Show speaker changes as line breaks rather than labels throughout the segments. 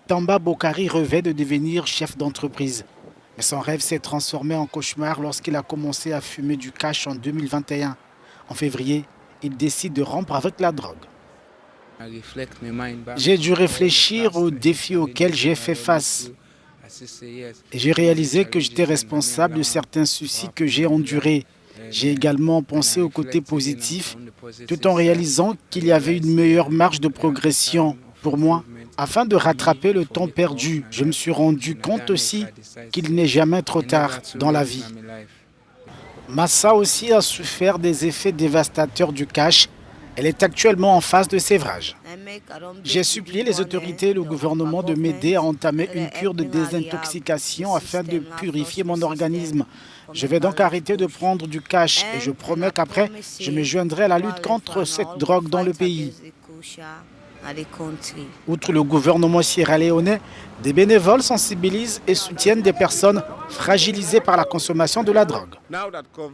Tamba Bokari rêvait de devenir chef d'entreprise. Mais son rêve s'est transformé en cauchemar lorsqu'il a commencé à fumer du cash en 2021. En février, il décide de rompre avec la drogue. J'ai dû réfléchir aux défis auxquels j'ai fait face. Et j'ai réalisé que j'étais responsable de certains soucis que j'ai endurés. J'ai également pensé au côté positif, tout en réalisant qu'il y avait une meilleure marge de progression pour moi. Afin de rattraper le temps perdu, je me suis rendu compte aussi qu'il n'est jamais trop tard dans la vie. Massa aussi a souffert des effets dévastateurs du cash. Elle est actuellement en phase de sévrage. J'ai supplié les autorités et le gouvernement de m'aider à entamer une cure de désintoxication afin de purifier mon organisme. Je vais donc arrêter de prendre du cash et je promets qu'après, je me joindrai à la lutte contre cette drogue dans le pays. Outre le gouvernement sierra-léonais, des bénévoles sensibilisent et soutiennent des personnes fragilisées par la consommation de la drogue.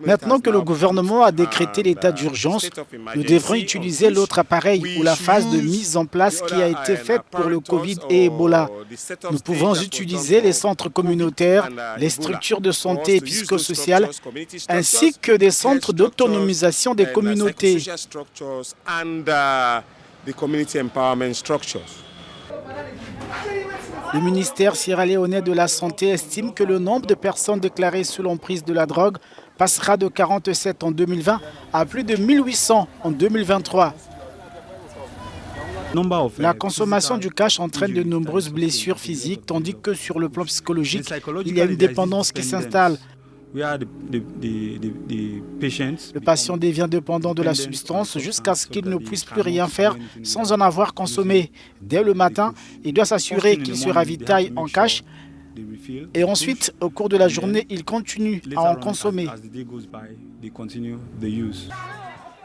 Maintenant que le gouvernement a décrété l'état d'urgence, nous devrons utiliser l'autre appareil ou la phase de mise en place qui a été faite pour le Covid et Ebola. Nous pouvons utiliser les centres communautaires, les structures de santé et psychosociales, ainsi que des centres d'autonomisation des communautés. Le ministère sierra-léonais de la Santé estime que le nombre de personnes déclarées sous l'emprise de la drogue passera de 47 en 2020 à plus de 1800 en 2023. La consommation du cash entraîne de nombreuses blessures physiques, tandis que sur le plan psychologique, il y a une dépendance qui s'installe. Le patient devient dépendant de la substance jusqu'à ce qu'il ne puisse plus rien faire sans en avoir consommé. Dès le matin, il doit s'assurer qu'il se ravitaille en cash et ensuite, au cours de la journée, il continue à en consommer.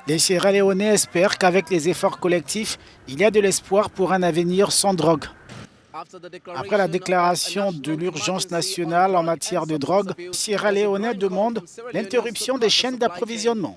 Les Sierra-Léonais espèrent qu'avec les efforts collectifs, il y a de l'espoir pour un avenir sans drogue. Après la déclaration de l'urgence nationale en matière de drogue, Sierra Leone demande l'interruption des chaînes d'approvisionnement.